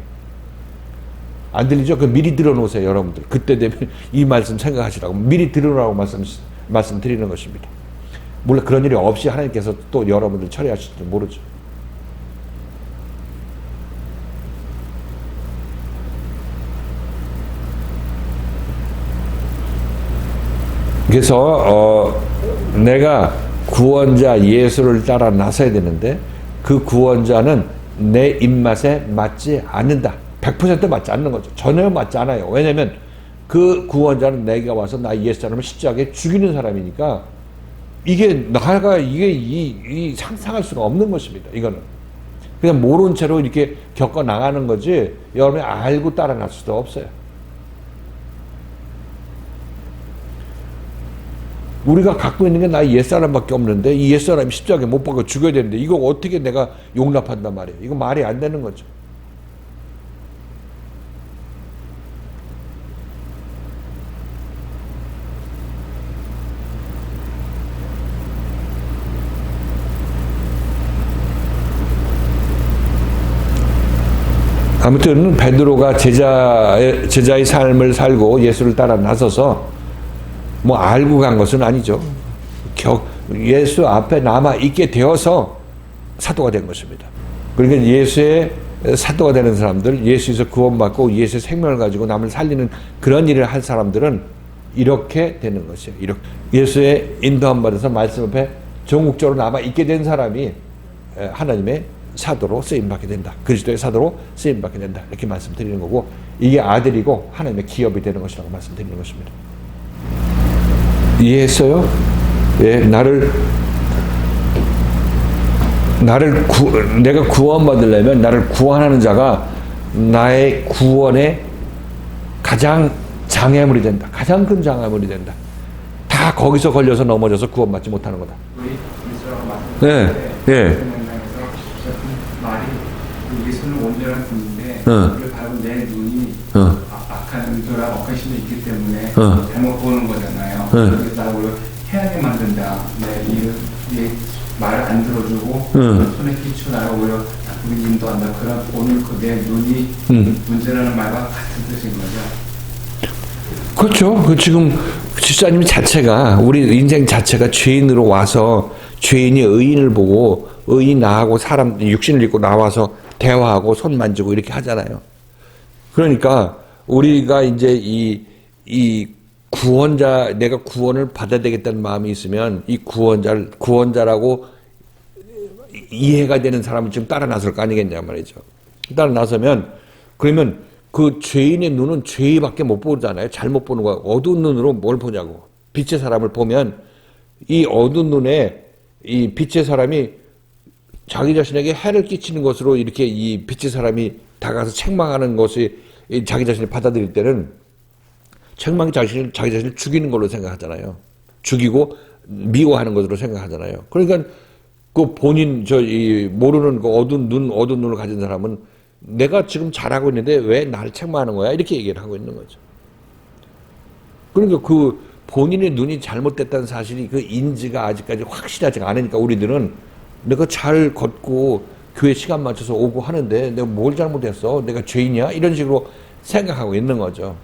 안 들리죠? 그 미리 들어놓으세요, 여러분들. 그때 되면 이 말씀 생각하시라고 미리 들으라고 말씀드리는 것입니다. 물론 그런 일이 없이 하나님께서 또 여러분들 처리하실지 모르죠. 그래서 내가 구원자 예수를 따라 나서야 되는데, 그 구원자는 내 입맛에 맞지 않는다. 100% 맞지 않는 거죠. 전혀 맞지 않아요. 왜냐하면 그 구원자는 내가 와서 나 예수 사람을 십자가에 죽이는 사람이니까 이게 상상할 수가 없는 것입니다. 이거는 그냥 모른 채로 이렇게 겪어 나가는 거지 여러분이 알고 따라 날 수도 없어요. 우리가 갖고 있는 게 나 옛사람밖에 없는데 이 옛사람이 십자가에 못 박아 죽여야 되는데 이거 어떻게 내가 용납한단 말이에요. 이거 말이 안 되는 거죠. 아무튼 베드로가 제자의 삶을 살고 예수를 따라 나서서 뭐 알고 간 것은 아니죠. 예수 앞에 남아 있게 되어서 사도가 된 것입니다. 그러니까 예수의 사도가 되는 사람들, 예수에서 구원받고 예수의 생명을 가지고 남을 살리는 그런 일을 할 사람들은 이렇게 되는 것이에요. 이렇게 예수의 인도함 받아서 말씀 앞에 전국적으로 남아 있게 된 사람이 하나님의 사도로 쓰임받게 된다. 그리스도의 사도로 쓰임받게 된다. 이렇게 말씀드리는 거고, 이게 아들이고 하나님의 기업이 되는 것이라고 말씀드리는 것입니다. 이해했어요? 예, 내가 구원받으려면 나를 구원하는 자가 나의 구원의 가장 장애물이 된다. 가장 큰 장애물이 된다. 다 거기서 걸려서 넘어져서 구원받지 못하는 거다. 우리 예수라고 네, 말씀드렸는데 네. 그 맥락에서 말이 예수는 온전한 분인데 어. 그걸 바로 내 눈이 어. 악한 의도랑 억하심이 있기 때문에 어. 잘못 보는 거잖아요. 그래서 나를 해하게 만든다. 이 말을 안 들어주고 손에 끼쳐 나를 오히려 나쁘게 인도한다. 그런 오늘 그 내 눈이 문제라는 말과 같은 뜻인 거죠. 그렇죠. 그 지금 집사님 자체가, 우리 인생 자체가 죄인으로 와서 죄인이 의인을 보고 의인 나하고 사람 육신을 입고 나와서 대화하고 손 만지고 이렇게 하잖아요. 그러니까 우리가 이제 이 구원자, 내가 구원을 받아야 되겠다는 마음이 있으면 이 구원자라고 이해가 되는 사람은 지금 따라 나설 거 아니겠냐 말이죠. 따라 나서면, 그러면 그 죄인의 눈은 죄밖에 못 보잖아요. 잘못 보는 거야. 어두운 눈으로 뭘 보냐고. 빛의 사람을 보면 이 어두운 눈에 이 빛의 사람이 자기 자신에게 해를 끼치는 것으로 이렇게 이 빛의 사람이 다가서 책망하는 것이 자기 자신을 받아들일 때는 책망이 자기 자신을 죽이는 걸로 생각하잖아요. 죽이고 미워하는 것으로 생각하잖아요. 그러니까 그 본인 모르는 그 어두운 눈을 가진 사람은 내가 지금 잘하고 있는데 왜 나를 책망하는 거야? 이렇게 얘기를 하고 있는 거죠. 그러니까 그 본인의 눈이 잘못됐다는 사실이 그 인지가 아직까지 확실하지가 않으니까 우리들은 내가 잘 걷고 교회 시간 맞춰서 오고 하는데 내가 뭘 잘못했어? 내가 죄인이야? 이런 식으로 생각하고 있는 거죠.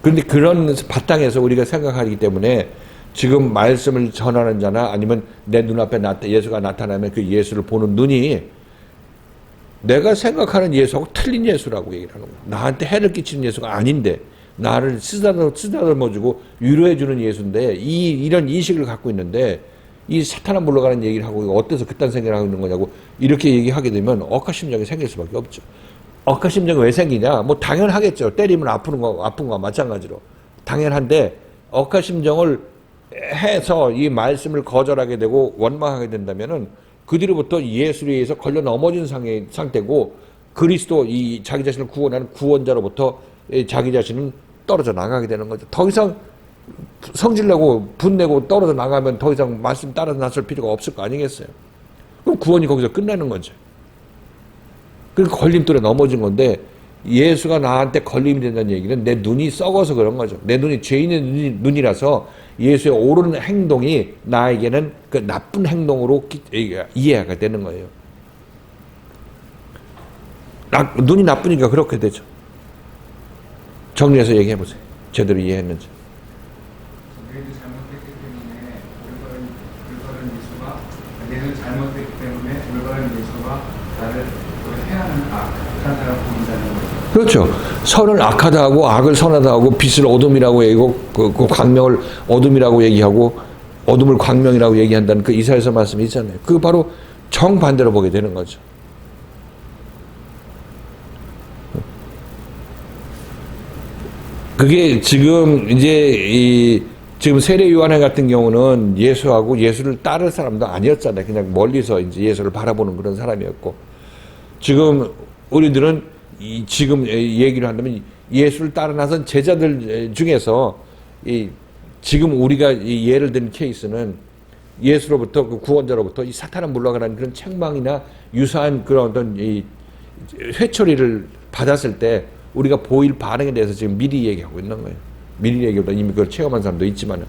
그런데 그런 바탕에서 우리가 생각하기 때문에 지금 말씀을 전하는 자나 아니면 내 눈앞에 예수가 나타나면 그 예수를 보는 눈이 내가 생각하는 예수하고 틀린 예수라고 얘기를 하는 거예요. 나한테 해를 끼치는 예수가 아닌데 나를 쓰다듬어주고 위로해주는 예수인데 이런 인식을 갖고 있는데 이 사탄아 물러가는 얘기를 하고 어때서 그딴 생각을 하고 있는 거냐고 이렇게 얘기하게 되면 억하심정이 생길 수밖에 없죠. 억하심정이 왜 생기냐? 뭐 당연하겠죠. 때리면 아픈 거와 마찬가지로 당연한데 억하심정을 해서 이 말씀을 거절하게 되고 원망하게 된다면은 그 뒤로부터 예수에 의해서 걸려 넘어진 상태고 그리스도 이 자기 자신을 구원하는 구원자로부터 자기 자신은 떨어져 나가게 되는 거죠. 더 이상 성질내고 분내고 떨어져 나가면 더 이상 말씀 따라 나설 필요가 없을 거 아니겠어요. 그럼 구원이 거기서 끝나는 거죠. 그러니까 걸림돌에 넘어진 건데 예수가 나한테 걸림이 된다는 얘기는 내 눈이 썩어서 그런 거죠. 내 눈이 죄인의 눈이라서 예수의 옳은 행동이 나에게는 그 나쁜 행동으로 이해가 되는 거예요. 눈이 나쁘니까 그렇게 되죠. 정리해서 얘기해 보세요. 제대로 이해했는지. 내가 잘못했기 때문에 올바른 예수가 내가 잘못했기 때문에 올바른 예수가 나를 해하는 악한 사람 보인다는 거죠. 그렇죠. 선을 악하다 하고 악을 선하다 하고 빛을 어둠이라고 얘기하고 그 광명을 어둠이라고 얘기하고 어둠을 광명이라고 얘기한다는 그 이사야서 말씀이 있잖아요. 그 바로 정반대로 보게 되는 거죠. 그게 지금 이제 지금 세례 요한회 같은 경우는 예수하고 예수를 따를 사람도 아니었잖아요. 그냥 멀리서 이제 예수를 바라보는 그런 사람이었고, 지금 우리들은 지금 얘기를 한다면 예수를 따라 나선 제자들 중에서 지금 우리가 예를 든 케이스는 예수로부터 그 구원자로부터 이 사탄을 물러가라는 그런 책망이나 유사한 그런 어떤 회초리를 받았을 때 우리가 보일 반응에 대해서 지금 미리 얘기하고 있는 거예요. 미리 얘기보다 이미 그걸 체험한 사람도 있지만은.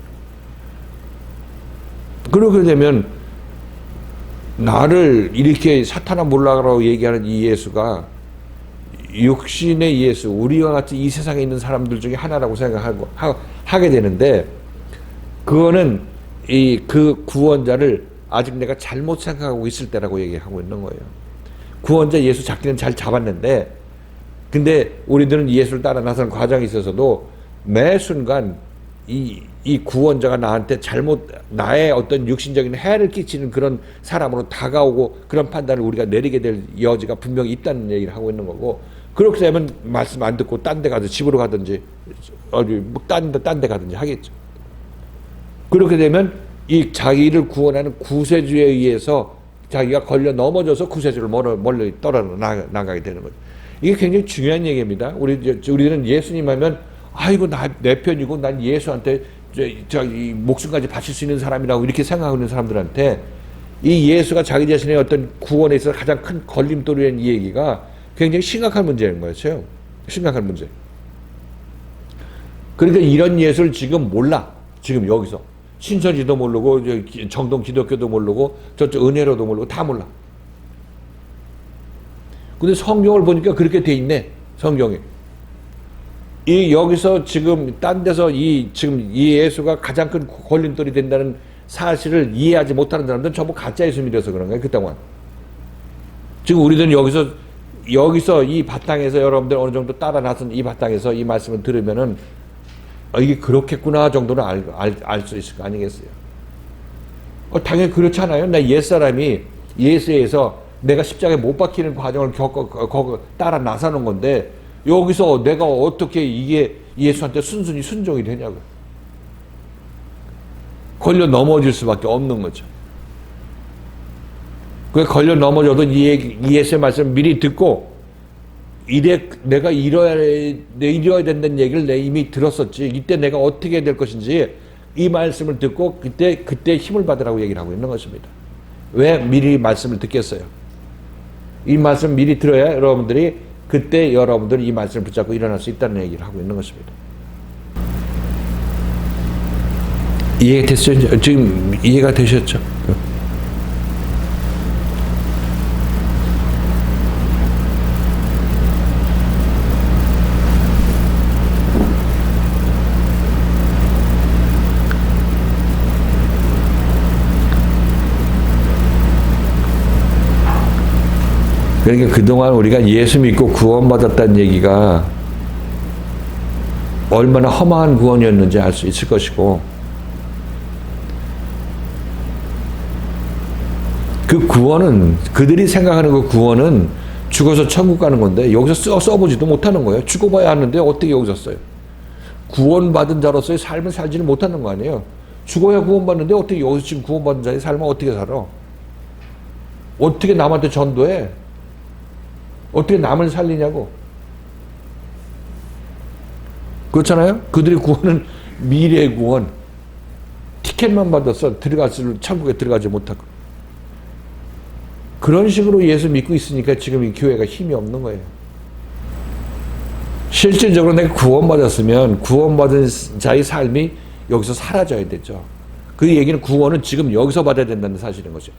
그렇게 되면 나를 이렇게 사탄아 물러가라고 얘기하는 이 예수가 육신의 예수, 우리와 같이 이 세상에 있는 사람들 중에 하나라고 생각하고 하게 되는데, 그거는 그 구원자를 아직 내가 잘못 생각하고 있을 때라고 얘기하고 있는 거예요. 구원자 예수 잡기는 잘 잡았는데, 근데 우리들은 예수를 따라 나서는 과정에 있어서도 매 순간 이 구원자가 나한테 나의 어떤 육신적인 해를 끼치는 그런 사람으로 다가오고 그런 판단을 우리가 내리게 될 여지가 분명히 있다는 얘기를 하고 있는 거고, 그렇게 되면 말씀 안 듣고 딴 데 가서 집으로 가든지 어디 딴 데 가든지 하겠죠. 그렇게 되면 이 자기를 구원하는 구세주에 의해서 자기가 걸려 넘어져서 구세주를 멀리 떨어 나가게 되는 거죠. 이게 굉장히 중요한 얘기입니다. 우리는 예수님 하면 아이고 내 편이고 난 예수한테 이 목숨까지 바칠 수 있는 사람이라고 이렇게 생각하고 있는 사람들한테 이 예수가 자기 자신의 어떤 구원에 있어서 가장 큰 걸림돌이라는 이 얘기가 굉장히 심각한 문제인 거였어요. 심각한 문제. 그러니까 이런 예수를 지금 몰라. 지금 여기서. 신천지도 모르고 정동 기독교도 모르고 저쪽 은혜로도 모르고 다 몰라. 근데 성경을 보니까 그렇게 돼 있네. 성경에. 여기서 지금 딴 데서 지금 이 예수가 가장 큰 걸림돌이 된다는 사실을 이해하지 못하는 사람들은 전부 가짜 예수 믿어서 그런 거예요. 그동안. 지금 우리들은 여기서 이 바탕에서 여러분들 어느 정도 따라 나선 이 바탕에서 이 말씀을 들으면은 이게 그렇겠구나 정도는 알 수 있을 거 아니겠어요? 당연히 그렇잖아요. 나 옛사람이 예수에서 내가 십자가에 못 박히는 과정을 따라 나서는 건데 여기서 내가 어떻게 이게 예수한테 순순히 순종이 되냐고요. 걸려 넘어질 수밖에 없는 거죠. 그 걸려 넘어져도 이 예수의 말씀을 미리 듣고 내가 이뤄야 된다는 얘기를 내가 이미 들었었지. 이때 내가 어떻게 해야 될 것인지 이 말씀을 듣고 그때 힘을 받으라고 얘기를 하고 있는 것입니다. 왜 미리 말씀을 듣겠어요? 이 말씀 미리 들어야 여러분들이 그때 여러분들이 이 말씀을 붙잡고 일어날 수 있다는 얘기를 하고 있는 것입니다. 이해됐어요? 지금 이해가 되셨죠? 그러니까 그동안 우리가 예수 믿고 구원받았다는 얘기가 얼마나 허망한 구원이었는지 알 수 있을 것이고, 그 구원은, 그들이 생각하는 그 구원은 죽어서 천국 가는 건데 여기서 써보지도 못하는 거예요. 죽어봐야 하는데 어떻게 여기서 써요? 구원받은 자로서의 삶을 살지는 못하는 거 아니에요. 죽어야 구원받는데 어떻게 여기서 지금 구원받은 자의 삶을 어떻게 살아? 어떻게 남한테 전도해? 어떻게 남을 살리냐고. 그렇잖아요? 그들의 구원은 미래의 구원. 티켓만 받아서 천국에 들어가지 못하고. 그런 식으로 예수 믿고 있으니까 지금 이 교회가 힘이 없는 거예요. 실질적으로 내가 구원받았으면 구원받은 자의 삶이 여기서 사라져야 되죠. 그 얘기는 구원은 지금 여기서 받아야 된다는 사실인 거죠.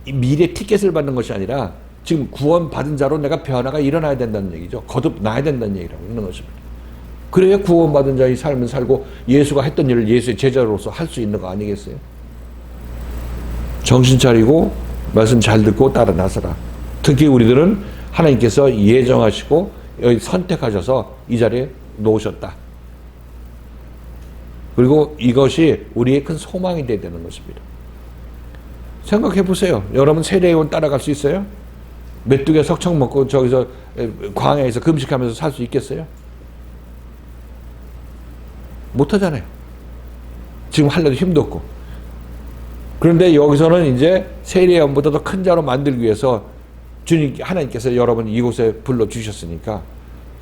이 미래 티켓을 받는 것이 아니라 지금 구원받은 자로 내가 변화가 일어나야 된다는 얘기죠. 거듭나야 된다는 얘기라고 있는 것입니다. 그래야 구원받은 자의 삶을 살고 예수가 했던 일을 예수의 제자로서 할 수 있는 거 아니겠어요? 정신 차리고 말씀 잘 듣고 따라 나서라. 특히 우리들은 하나님께서 예정하시고 여기 선택하셔서 이 자리에 놓으셨다. 그리고 이것이 우리의 큰 소망이 되어야 되는 것입니다. 생각해 보세요. 여러분 세례요한 따라갈 수 있어요? 메뚜기 석청 먹고 저기서 광야에서 금식하면서 살 수 있겠어요? 못하잖아요. 지금 하려도 힘도 없고. 그런데 여기서는 이제 세례요한보다 더 큰 자로 만들기 위해서 하나님께서 여러분 이곳에 불러주셨으니까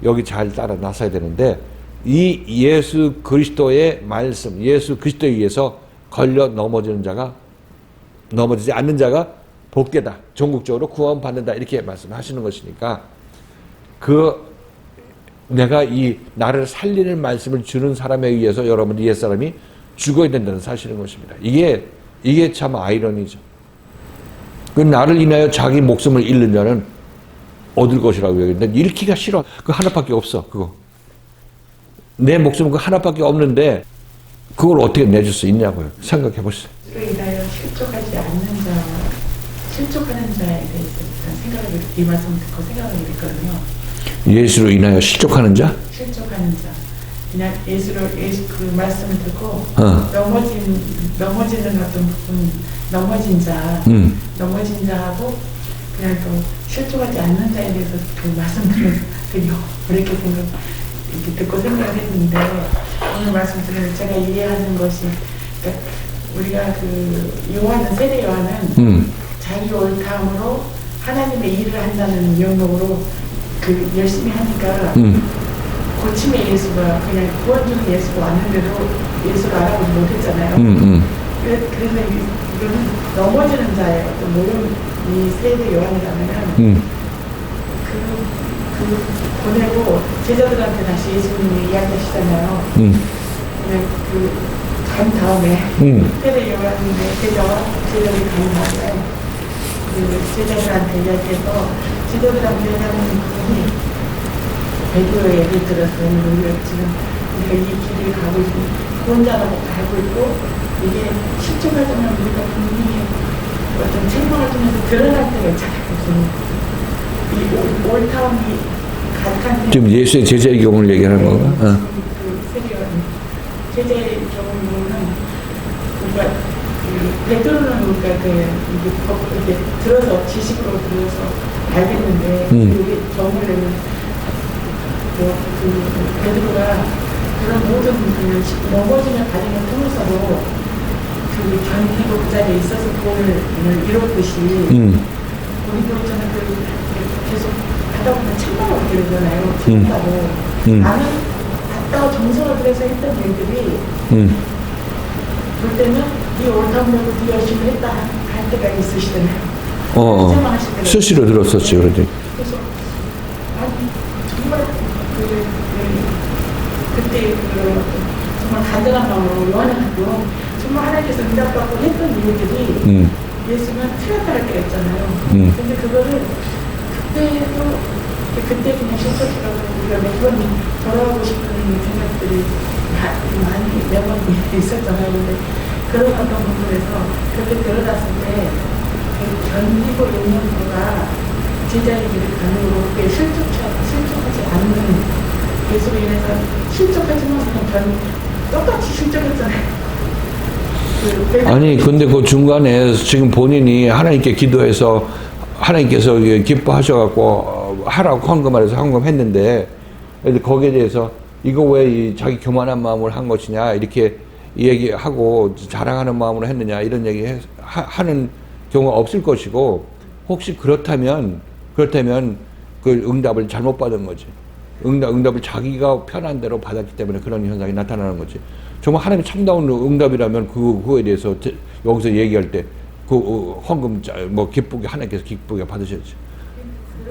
여기 잘 따라 나서야 되는데, 이 예수 그리스도의 말씀, 예수 그리스도에 의해서 걸려 넘어지지 않는 자가 복되다. 전국적으로 구원받는다. 이렇게 말씀하시는 것이니까, 내가 나를 살리는 말씀을 주는 사람에 의해서 여러분 옛사람이 죽어야 된다는 사실인 것입니다. 이게 참 아이러니죠. 그 나를 인하여 자기 목숨을 잃는 자는 얻을 것이라고 얘기했는데, 잃기가 싫어. 그 하나밖에 없어. 그거. 내 목숨은 그 하나밖에 없는데 그걸 어떻게 내줄 수 있냐고요. 생각해 보세요. 그로 인하여 실족하지 않는 자, 실족하는 자에 대해서 이 말씀 듣고 생각을 했거든요. 예수로 인하여 실족하는 자? 실족하는 자. 그냥 예수 그 말씀을 듣고 어. 넘어지는 어떤 부분, 넘어진 자, 넘어진 자하고 그냥 또 실족하지 않는 자에 대해서 그 말씀들을 되게 어렵게 이렇게 듣고 생각을 했는데 오늘 말씀 들으면 제가 이해하는 것이 그러니까 우리가 그 요한은 세례 요한은 자기 옳다함으로 하나님의 일을 한다는 명목으로 그 열심히 하니까 고침의 예수가 그냥 구원 주는 예수가 왔는데도 예수를 알아보지 못했잖아요. 그래서 이거는 넘어지는 자의 어떤 모형이 세례 요한이라면 그 보내고 제자들한테 다시 예수님이 이야기하시잖아요. 간 다음에 세례 요한의 제자와 제자들이 간 다음에 그 제자들한테 이야기해서 제자들한테 하는 부분이 배교의 예를 들어서 우리가 지금 우리가 이 길을 가고 있고 혼자라고 알고 있고 이게 실족하지만 우리가 분명히 어떤 책망을 통해서 드러날 때가 있잖아요. 이 올타운이 가득한 지금 예수의 제자의 경우를 얘기하는 건가? 그 세계관 제자의 경우는 우리가 그 베드로는 우리가 이렇게 들어서 지식으로 들어서 알겠는데 우리 경우에는 그 베드로가 그런 모든 그 넘어지는 과정을 통해서도 그 견디고 그 자리에 있어서 구원을 이뤘듯이 우리도 있잖아요. 계속 하다 보면 책망을 얻게 되잖아요. 책망하고 나는 갔다가 정성을 들여서 했던 일들이 볼 때는 네 옳다고 하고 네 열심히 했다 할 때가 있으시잖아요. 책망하실 때가 수시로 들었었지 그런데. 그래서 아니 정말 그때 정말 간절한 마음으로 요한은 정말 하나님께서 응답받고 했던 일들이 예수는 틀렸다 할 때가 있잖아요. 근데 그거를 그때 그냥 실수라고 우리가 몇 번 돌아가고 싶은 생각들이 많이 몇 번 있었잖아요. 근데 그런 어떤 부분에서 그렇게 들어갔을 때 견디고 있는 거가 제자의 길을 가는 거고 그게 실족하지 않는 예수로 인해서 실족하지만 그냥 똑같이 실족했잖아요. 아니 근데 그 중간에 지금 본인이 하나님께 기도해서 하나님께서 기뻐하셔갖고 하라고 헌금하래서 헌금했는데 거기에 대해서 이거 왜 자기 교만한 마음으로 한 것이냐 이렇게 얘기하고 자랑하는 마음으로 했느냐 이런 얘기 하는 경우가 없을 것이고 혹시 그렇다면 그 응답을 잘못 받은 거지. 응답을 자기가 편한 대로 받았기 때문에 그런 현상이 나타나는 거지. 정말 하나님이 참다운 응답이라면 그거에 대해서 여기서 얘기할 때 그 헌금 뭐 기쁘게 하나님께서 기쁘게 받으셨지.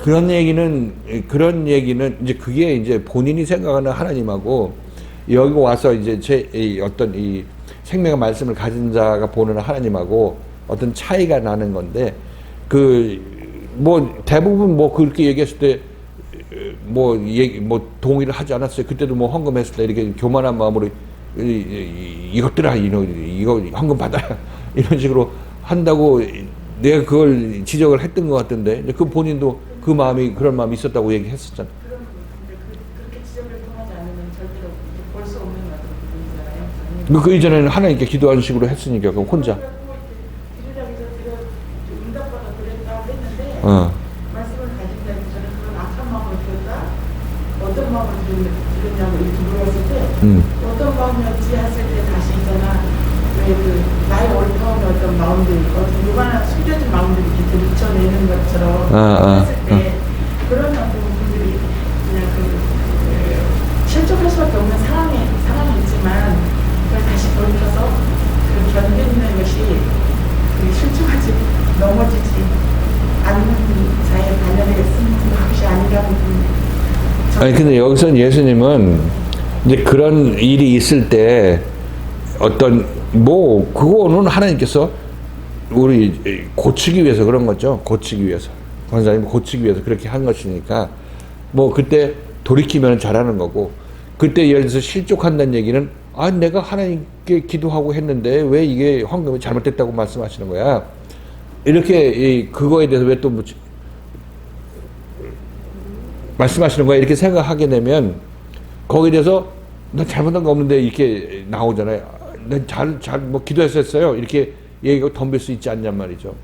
그런 얘기는 이제 그게 이제 본인이 생각하는 하나님하고 여기 와서 이제 어떤 이 생명의 말씀을 가진 자가 보는 하나님하고 어떤 차이가 나는 건데 뭐 대부분 뭐 그렇게 얘기했을 때 뭐 동의를 하지 않았어요. 그때도 뭐 헌금했을 때 이렇게 교만한 마음으로 이것들아 이거 헌금 받아라 이런 식으로 한다고 내가 그걸 지적을 했던 것 같던데 그 본인도 그런 마음이 있었다고 얘기했었잖아. 그렇게 지적을 통하지 않으면 절대로 볼 수 없는 부분이잖아요. 그 이전에는 하나님께 기도하는 식으로 했으니까 그럼 혼자. 응답받아 드렸다 했는데 말씀을 가진 자에게 저는 그런 악한 마음을 드렸다 어떤 마음을 드렸냐고 이렇게 물어봤을 때 어떤 마음이었지 했을 때 다시 있잖아 왜 나의 옳다운 어떤 마음들 어떤 요만한 숨겨진 마음들이 이렇게 들춰내는 것처럼 했을 때 그런 어떤 부분들이 그냥 실족할 수밖에 없는 상황이 있지만 그걸 다시 돌려서 견디는 것이 실족하지 넘어지지 않는 자의 반열에 쓰는 것이 아니라고 아니 근데 여기서 예수님은 이제 그런 일이 있을 때 어떤 그거는 하나님께서 우리 고치기 위해서 그런 거죠. 고치기 위해서 권사님 고치기 위해서 그렇게 한 것이니까 그때 돌이키면 잘하는 거고 그때 예를 들어서 실족한다는 얘기는 내가 하나님께 기도하고 했는데 왜 이게 헌금이 잘못됐다고 말씀하시는 거야. 이렇게 그거에 대해서 왜 또 말씀하시는 거야 이렇게 생각하게 되면 거기에 대해서 나 잘못한 거 없는데 이렇게 나오잖아요. 뭐 기도했었어요. 이렇게 얘기가 덤빌 수 있지 않냔 말이죠.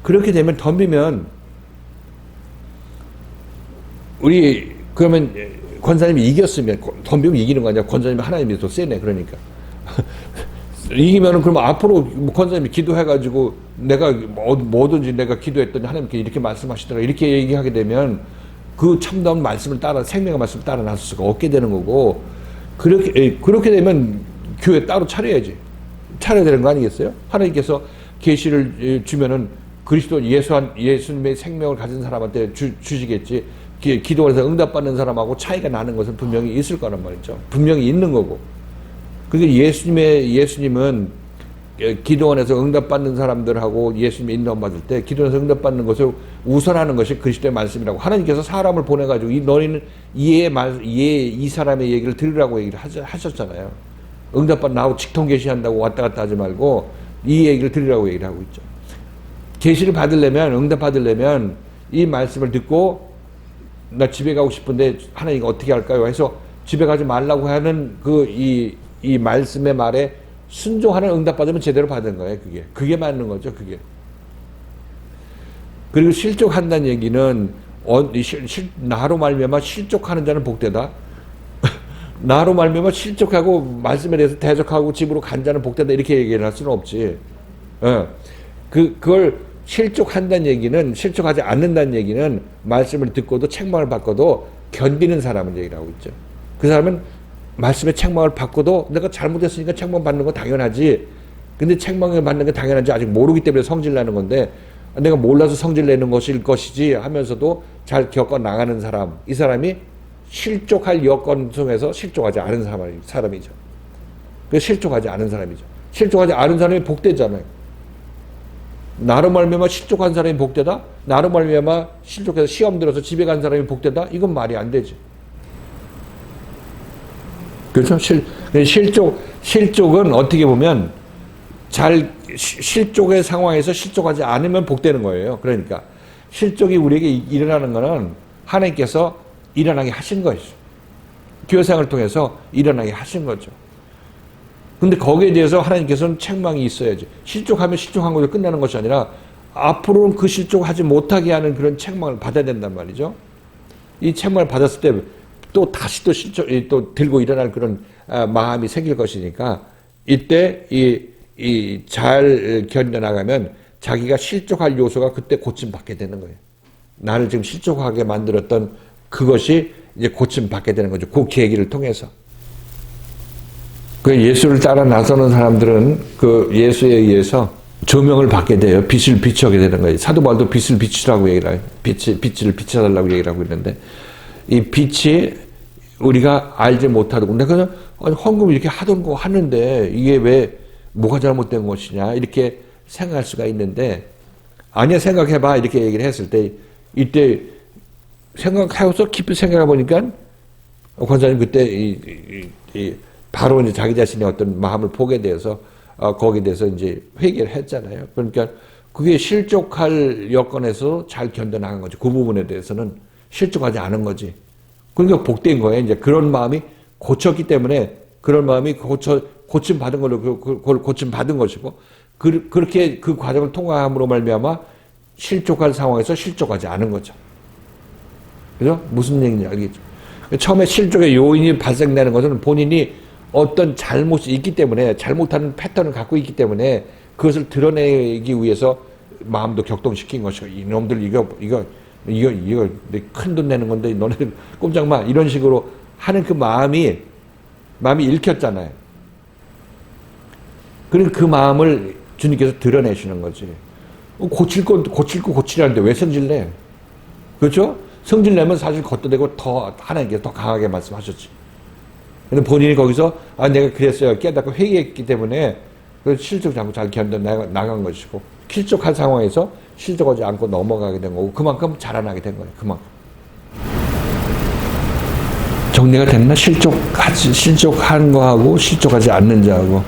그렇게 되면 덤비면 우리 그러면 권사님이 이겼으면 덤비면 이기는 거 아니야. 권사님이 하나님이 더 세네. 그러니까 이기면은 그러면 앞으로 권사님이 기도해가지고 내가 뭐든지 내가 기도했더니 하나님께 이렇게 말씀하시더라 이렇게 얘기하게 되면 그 참다운 말씀을 따라 생명의 말씀을 따라 나설 수가 없게 되는 거고 그렇게 되면 교회 따로 차려야지. 차려야 되는 거 아니겠어요? 하나님께서 계시를 주면은 그리스도 예수님의 생명을 가진 사람한테 주시겠지. 기도해서 응답받는 사람하고 차이가 나는 것은 분명히 있을 거란 말이죠. 분명히 있는 거고. 그게 예수님은 기도원에서 응답받는 사람들하고 예수님이 인도받을 때 기도원에서 응답받는 것을 우선하는 것이 그리스도의 말씀이라고 하나님께서 사람을 보내가지고 너희는 이 사람의 얘기를 들으라고 얘기를 하셨잖아요. 나하고 직통 계시한다고 왔다 갔다 하지 말고 이 얘기를 들으라고 얘기를 하고 있죠. 계시를 받으려면 응답 받으려면 이 말씀을 듣고 나 집에 가고 싶은데 하나님 어떻게 할까요? 해서 집에 가지 말라고 하는 이 말씀의 말에 순종하는 응답 받으면 제대로 받은 거예요. 그게 맞는 거죠. 그게. 그리고 실족한다는 얘기는 나로 말미암아 실족하는 자는 복되다. 나로 말미암아 실족하고 말씀에 대해서 대적하고 집으로 간 자는 복되다 이렇게 얘기를 할 수는 없지. 그걸 실족한다는 얘기는 실족하지 않는다는 얘기는 말씀을 듣고도 책망을 받고도 견디는 사람을 얘기를 하고 있죠. 그 사람은 말씀에 책망을 받고도 내가 잘못했으니까 책망 받는 건 당연하지. 근데 책망을 받는 게 당연한지 아직 모르기 때문에 성질 내는 건데 내가 몰라서 성질 내는 것일 것이지 하면서도 잘 겪어 나가는 사람. 이 사람이 실족할 여건 속에서 실족하지 않은 사람이죠. 그래서 실족하지 않은 사람이죠. 실족하지 않은 사람이 복되잖아요. 나로 말미암아 실족한 사람이 복되다? 나로 말미암아 실족해서 시험 들어서 집에 간 사람이 복되다? 이건 말이 안 되지. 그렇죠? 실족은 어떻게 보면 실족의 상황에서 실족하지 않으면 복되는 거예요. 그러니까 실족이 우리에게 일어나는 것은 하나님께서 일어나게 하신 것이죠. 교회생활을 통해서 일어나게 하신 거죠. 근데 거기에 대해서 하나님께서는 책망이 있어야지. 실족하면 실족한 걸로 끝나는 것이 아니라 앞으로는 그 실족하지 못하게 하는 그런 책망을 받아야 된단 말이죠. 이 책망을 받았을 때 또 다시 또 들고 일어날 그런 마음이 생길 것이니까 이때 잘 견뎌나가면 자기가 실족할 요소가 그때 고침받게 되는 거예요. 나를 지금 실족하게 만들었던 그것이 이제 고침받게 되는 거죠. 그 계기를 통해서. 그 예수를 따라 나서는 사람들은 그 예수에 의해서 조명을 받게 돼요. 빛을 비추게 되는 거예요. 사도 바울도 빛을 비추라고 얘기를 해요. 빛을 비춰달라고 얘기를 하고 있는데 이 빛이 우리가 알지 못하고 내가 헌금 이렇게 하던 거 하는데 이게 왜 뭐가 잘못된 것이냐 이렇게 생각할 수가 있는데 아니야 생각해봐 이렇게 얘기를 했을 때 이때 생각해서 깊이 생각해 보니까 권사님 그때 바로 이제 자기 자신의 어떤 마음을 보게 돼서 거기에 대해서 이제 회개를 했잖아요. 그러니까 그게 실족할 여건에서 잘 견뎌나간 거죠. 그 부분에 대해서는 실족하지 않은 거지. 그러니까 복된 거예요. 이제 그런 마음이 고쳤기 때문에 그런 마음이 고침 받은 걸로 그걸 고침 받은 것이고 그렇게 그 과정을 통과함으로 말미암아 실족할 상황에서 실족하지 않은 거죠. 그죠? 무슨 얘기인지 알겠죠? 처음에 실족의 요인이 발생되는 것은 본인이 어떤 잘못이 있기 때문에 잘못하는 패턴을 갖고 있기 때문에 그것을 드러내기 위해서 마음도 격동시킨 것이고 이놈들 이거 내 큰 돈 내는 건데 너네들 꼼짝 마 이런 식으로 하는 그 마음이 읽혔잖아요. 그리고 그 마음을 주님께서 드러내시는 거지. 고칠 거 고치라는데 왜 성질내? 그렇죠? 성질내면 사실 겉도대고 더 하나님께서 더 강하게 말씀하셨지. 근데 본인이 거기서 내가 그랬어요 깨닫고 회개했기 때문에 실족 잡고 잘 견뎌 나간 것이고 실족한 상황에서 실족하지 않고 넘어가게 된 거고 그만큼 자라나게 된 거예요. 그만큼 정리가 됐나? 실족한 거하고 실족하지 않는 자하고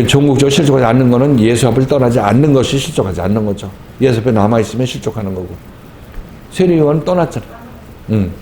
종국적으로 실족하지 않는 거는 예수 앞을 떠나지 않는 것이 실족하지 않는 거죠. 예수 앞에 남아있으면 실족하는 거고 세례요한은 떠났잖아. 응.